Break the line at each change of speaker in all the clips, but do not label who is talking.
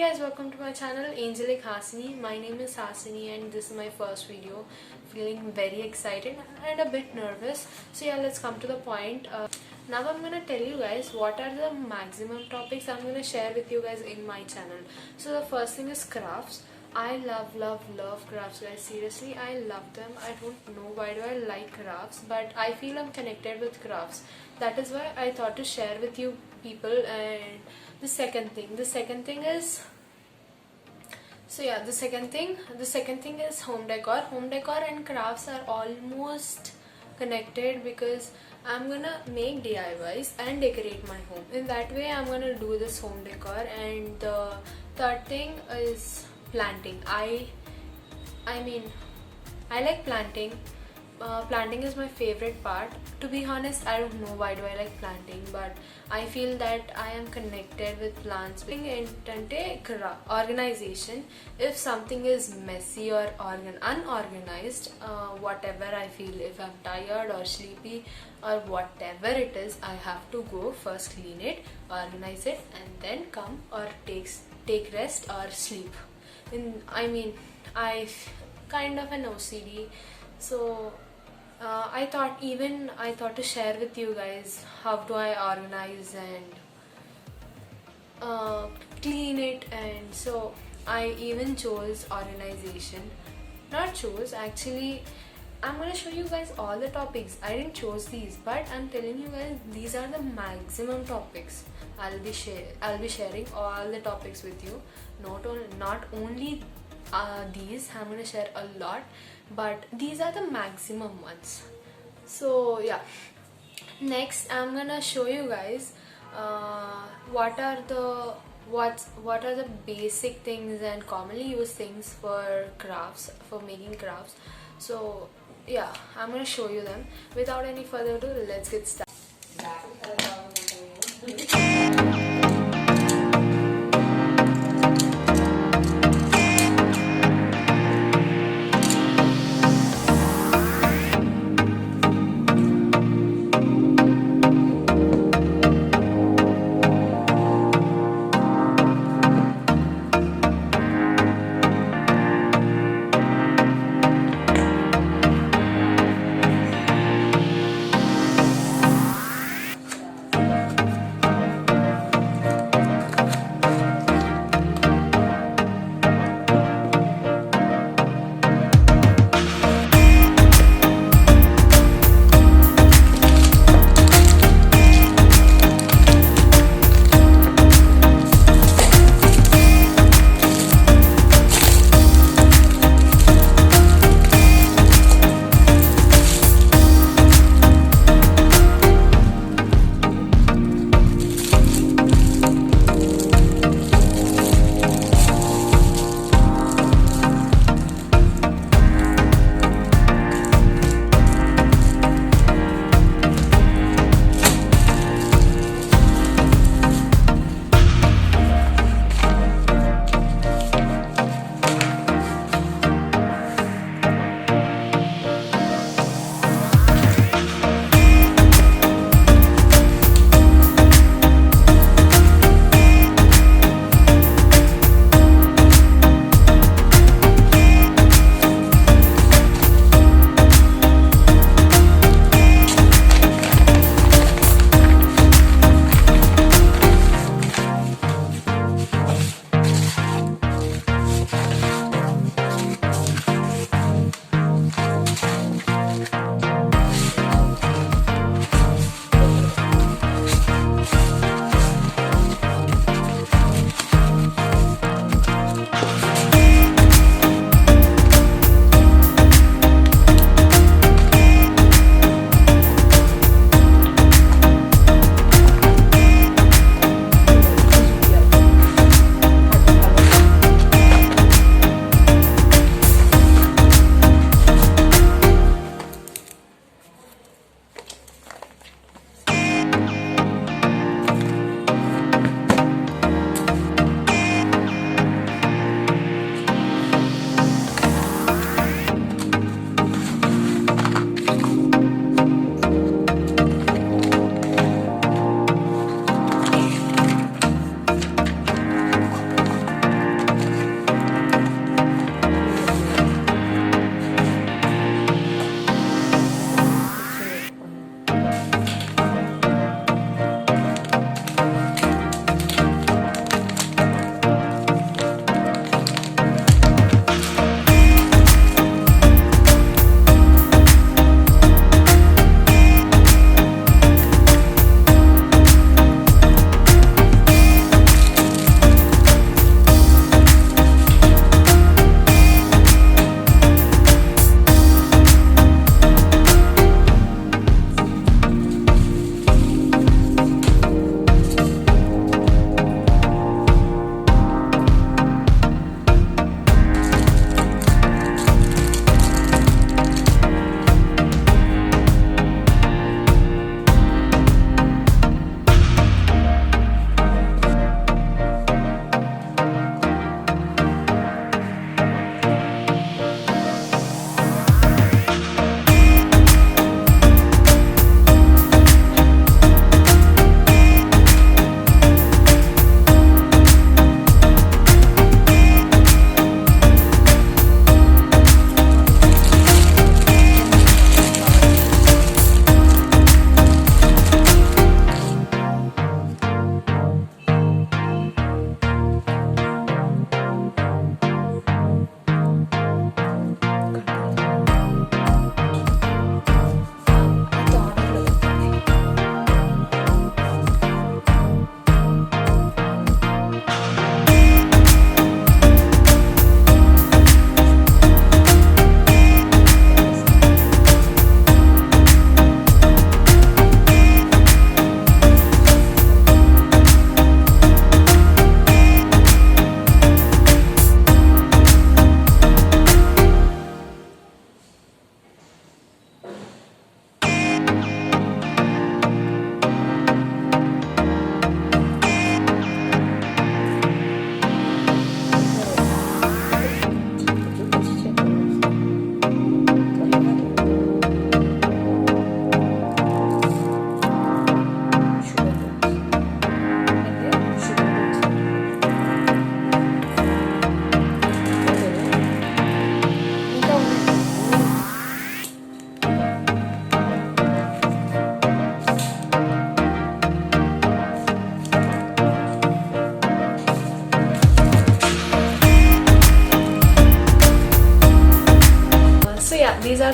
guys, welcome to my channel Angelic Hasini. My name is Hasini and this is my first video. Feeling very excited and a bit nervous. So yeah, let's come to the point. Now I'm gonna tell you guys what are the maximum topics I'm gonna share with you guys in my channel. So the first thing is crafts. I love crafts, guys. Seriously, I love them. I don't know why do I like crafts, but I feel I'm connected with crafts. That is why I thought to share with you people. And the second thing is, so yeah, the second thing is home decor. Home decor and crafts are almost connected because I'm gonna make DIYs and decorate my home. In that way, I'm gonna do this home decor. And the third thing is planting. I like planting. Planting is my favorite part. To be honest, I don't know why do I like planting, but I feel that I am connected with plants. Organization. If something is messy or unorganized, whatever I feel, if I'm tired or sleepy or whatever it is, I have to go first clean it, organize it, and then come or take rest or sleep. I kind of an OCD, so I thought to share with you guys how do I organize and clean it. And so I even chose organization. Not chose, actually. I'm gonna show you guys all the topics. I didn't choose these, but I'm telling you guys these are the maximum topics. I'll be sharing all the topics with you. Not only these. I'm gonna share a lot, but these are the maximum ones. So yeah, next I'm gonna show you guys what are the basic things and commonly used things for making crafts. So yeah, I'm gonna show you them. Without any further ado, let's get started.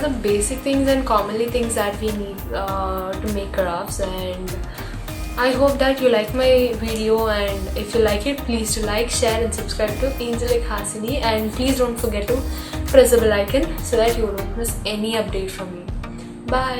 the basic things and commonly things that we need to make crafts. And I hope that you like my video, and if you like it, please do like, share and subscribe to Angelic Hasini, and please don't forget to press the bell icon so that you don't miss any update from me. Bye.